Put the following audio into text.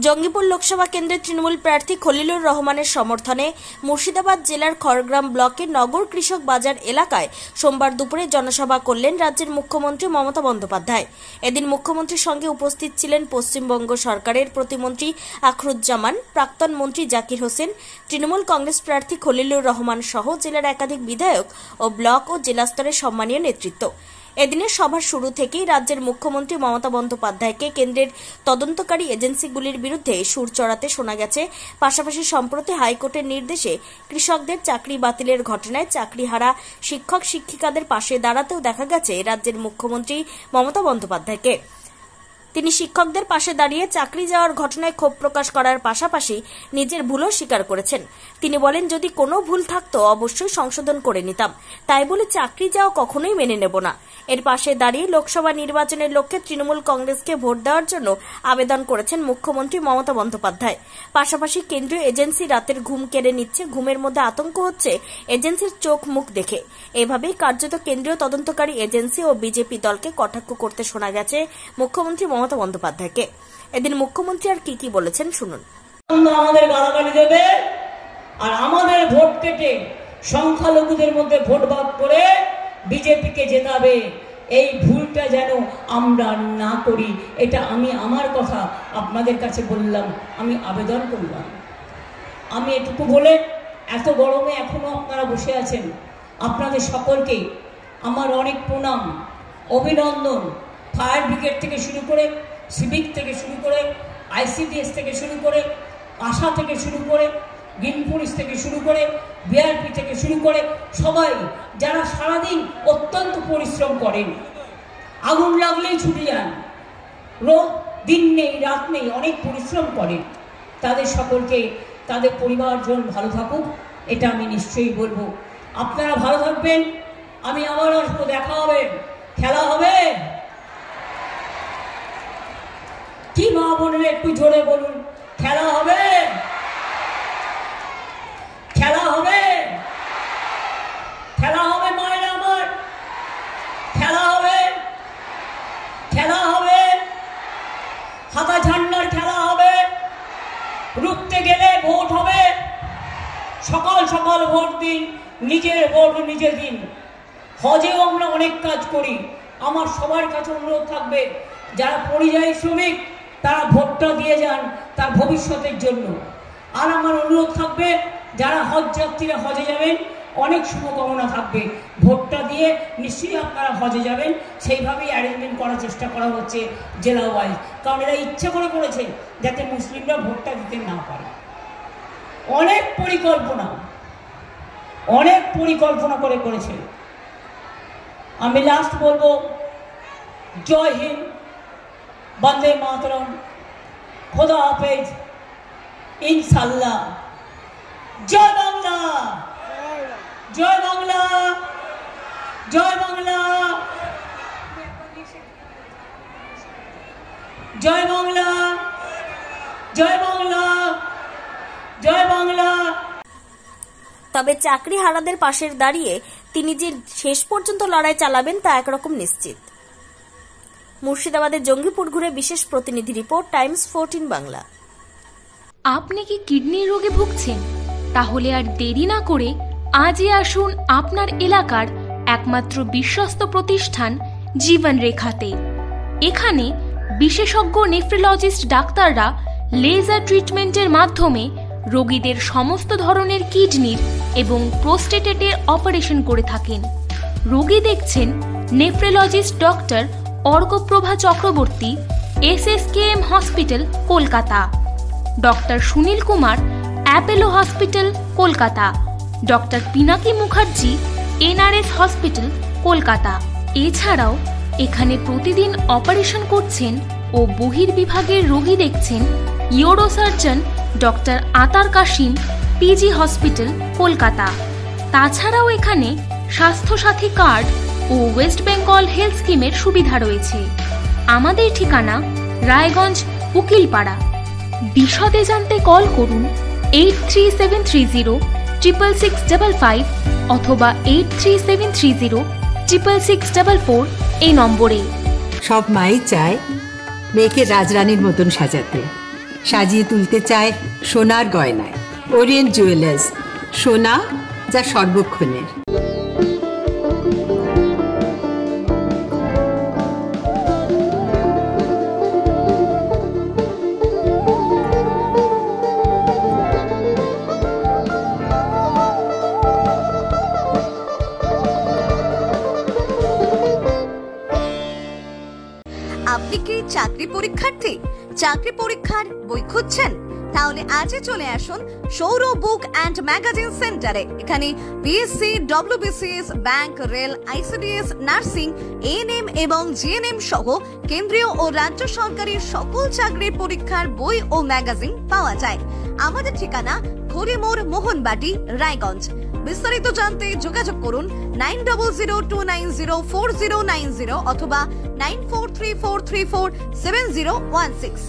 জঙ্গিপুর লোকসভা কেন্দ্রের তৃণমূল প্রার্থী খলিলুর রহমানের সমর্থনে মুর্শিদাবাদ জেলার খড়গ্রাম ব্লকের নগর কৃষক বাজার এলাকায় সোমবার দুপুরে জনসভা করলেন রাজ্যের মুখ্যমন্ত্রী মমতা বন্দ্যোপাধ্যায়। এদিন মুখ্যমন্ত্রীর সঙ্গে উপস্থিত ছিলেন পশ্চিমবঙ্গ সরকারের প্রতিমন্ত্রী আখরুজ্জামান, প্রাক্তন মন্ত্রী জাকির হোসেন, তৃণমূল কংগ্রেস প্রার্থী খলিলুর রহমান সহ জেলার একাধিক বিধায়ক ও ব্লক ও জেলা স্তরের সম্মানীয় নেতৃত্ব। এদিনের সভার শুরু থেকেই রাজ্যের মুখ্যমন্ত্রী মমতা বন্দ্যোপাধ্যায়কে কেন্দ্রের তদন্তকারী এজেন্সিগুলির বিরুদ্ধে সুর চড়াতে শোনা গেছে। পাশাপাশি সম্প্রতি হাইকোর্টের নির্দেশে কৃষকদের চাকরি বাতিলের ঘটনায় চাকরিহারা শিক্ষক শিক্ষিকাদের পাশে দাঁড়াতেও দেখা গেছে রাজ্যের মুখ্যমন্ত্রী মমতা বন্দ্যোপাধ্যায়কে। তিনি শিক্ষকদের পাশে দাঁড়িয়ে চাকরি যাওয়ার ঘটনায় ক্ষোভ প্রকাশ করার পাশাপাশি নিজের ভুলও স্বীকার করেছেন। তিনি বলেন, যদি কোনো ভুল থাকতো অবশ্যই সংশোধন করে নিতাম, তাই বলে চাকরি যাওয়া কখনোই মেনে নেব না। এর পাশে দাঁড়িয়ে লোকসভা নির্বাচনের লক্ষ্যে তৃণমূল কংগ্রেসকে ভোট দেওয়ার জন্য আবেদন করেছেন মুখ্যমন্ত্রী মমতা বন্দ্যোপাধ্যায়। পাশাপাশি কেন্দ্রীয় এজেন্সি রাতের ঘুম কেড়ে নিচ্ছে, ঘুমের মধ্যে আতঙ্ক হচ্ছে এজেন্সির চোখ মুখ দেখে। এভাবেই কার্যত কেন্দ্রীয় তদন্তকারী এজেন্সি ও বিজেপি দলকে কটাক্ষ করতে শোনা গেছে মুখ্যমন্ত্রী মমতা বন্দ্যোপাধ্যায়কে। এদিন মুখ্যমন্ত্রী আর কি বলেছেন শুনুন। আমাদের গালাগালি দেবে আর আমাদের ভোট কেটে সংখ্যালঘুদের মধ্যে ভোট ভাগ করে বিজেপিকে জেতাবে, এই ভুলটা যেন আমরা না করি, এটা আমি আমার কথা আপনাদের কাছে বললাম, আমি আবেদন করলাম। আমি এটুকু বলে, এত গরমে এখনো আপনারা বসে আছেন, আপনাদের সকলকে আমার অনেক প্রণাম, অভিনন্দন। ফায়ার ব্রিগেড থেকে শুরু করে, সিভিক থেকে শুরু করে, ICDS থেকে শুরু করে, আশা থেকে শুরু করে, গ্রিন পুলিশ থেকে শুরু করে, বিআরপি থেকে শুরু করে সবাই যারা সারাদিন অত্যন্ত পরিশ্রম করেন, আগুন লাগলেই ছুটে যান, রোদ দিন নেই রাত নেই, অনেক পরিশ্রম করেন, তাদের সকলকে তাদের পরিবারজন ভালো থাকুক, এটা আমি নিশ্চয়ই বলবো। আপনারা ভালো থাকবেন, আমি আবার আসবো, দেখা হবে, খেলা হবে। কি মা বোনেরা একটু জোরে বলুন, খেলা হবে, খেলা হবে, খেলা হবে মায়েরা আমার, খেলা হবে, খেলা হবে, হাতা ঝান্ডার খেলা হবে, রুখতে গেলে ভোট হবে, সকাল সকাল ভোট দিন, নিজের ভোট নিজে দিন। হজেও আমরা অনেক কাজ করি, আমার সবার কাছে অনুরোধ থাকবে, যারা পরিযায়ী শ্রমিক তারা ভোটটা দিয়ে যান তার ভবিষ্যতের জন্য। আর আমার অনুরোধ থাকবে, যারা হজ যাত্রীরা হজে যাবেন, অনেক শুভকামনা থাকবে, ভোটটা দিয়ে নিশ্চয়ই আপনারা হজে যাবেন। সেইভাবেই অ্যারেঞ্জমেন্ট করার চেষ্টা করা হচ্ছে জেলা ওয়াইজ, কারণ এরা ইচ্ছা করে করেছে যাতে মুসলিমরা ভোটটা দিতে না পারে। অনেক পরিকল্পনা করে করেছে। আমি লাস্ট বলবো, জয় হিন্দ, বন্দে মাতরম, খোদা হাফেজ, ইনশাল্লাহ। জয় বাংলা, জয় বাংলা, জয় বাংলা, জয় বাংলা, জয় বাংলা, জয় বাংলা। তবে চাকরি হারাদের পাশে দাঁড়িয়ে তিনি যে শেষ পর্যন্ত লড়াই চালাবেন তা একরকম নিশ্চিত। মুর্শিদাবাদের জঙ্গিপুর ঘুরে বিশেষ প্রতিনিধি রিপোর্ট, টাইমস 14 বাংলা। আপনি কি কিডনির রোগে ভুগছেন? তাহলে আর দেরি না করে আজই আসুন আপনার এলাকার একমাত্র বিশ্বস্ত প্রতিষ্ঠান জীবন রেখাতে। এখানে বিশেষজ্ঞ নেফ্রোলজিস্ট ডাক্তাররা লেজার ট্রিটমেন্টের মাধ্যমে রোগীদের সমস্ত ধরনের কিডনির এবং প্রোস্টেটের অপারেশন করে থাকেন। রোগী দেখছেন nephrologist doctor Arkaprava Chakraborty, SSKM hospital, Kolkata; doctor Sunil Kumar, Apollo hospital, Kolkata; doctor Pinaki Mukherjee, NRS hospital, Kolkata. এছাড়াও এখানে প্রতিদিন অপারেশন করছেন ও বহির্বিভাগের রোগী দেখছেন ইউরোসার্জন ডক্টর আতার কাশিম, PG হসপিটাল, কলকাতা। তাছাড়াও এখানে স্বাস্থ্যসাথী কার্ড ও ওয়েস্ট বেঙ্গল হেলথ স্কিমের সুবিধা রয়েছে। আমাদের ঠিকানা রায়গঞ্জ, উকিলপাড়া। বিশদে জানতে কল করুন 8373066655 অথবা 8373066644 এই নম্বরে। সব মাই চায় মেয়েকে রাজরানীর মতন সাজাতে, সাজিয়ে তুলতে চায় সোনার গয়নায়। ওরিয়েন্ট জুয়েলার্স, সোনা যা সর্বক্ষণের। আপনি কি চাকরি পরীক্ষার্থী? চাকরি পরীক্ষার বই খুঁজছেন? তাহলে আজই চলে আসুন সৌরভ বুক অ্যান্ড ম্যাগাজিন সেন্টারে। এখানে BSc, WBCS, bank, rail, ICDS, nursing, ANM এবং জিএনএম সহ কেন্দ্রীয় ও রাজ্য সরকারের সকল চাকরির পরীক্ষার বই ও ম্যাগাজিন পাওয়া যায়। আমাদের ঠিকানা খড়িমোড়, মোহনবাটি, রায়গঞ্জ। বিস্তারিত জানতে যোগাযোগ করুন 9002904090 অথবা 9434347016।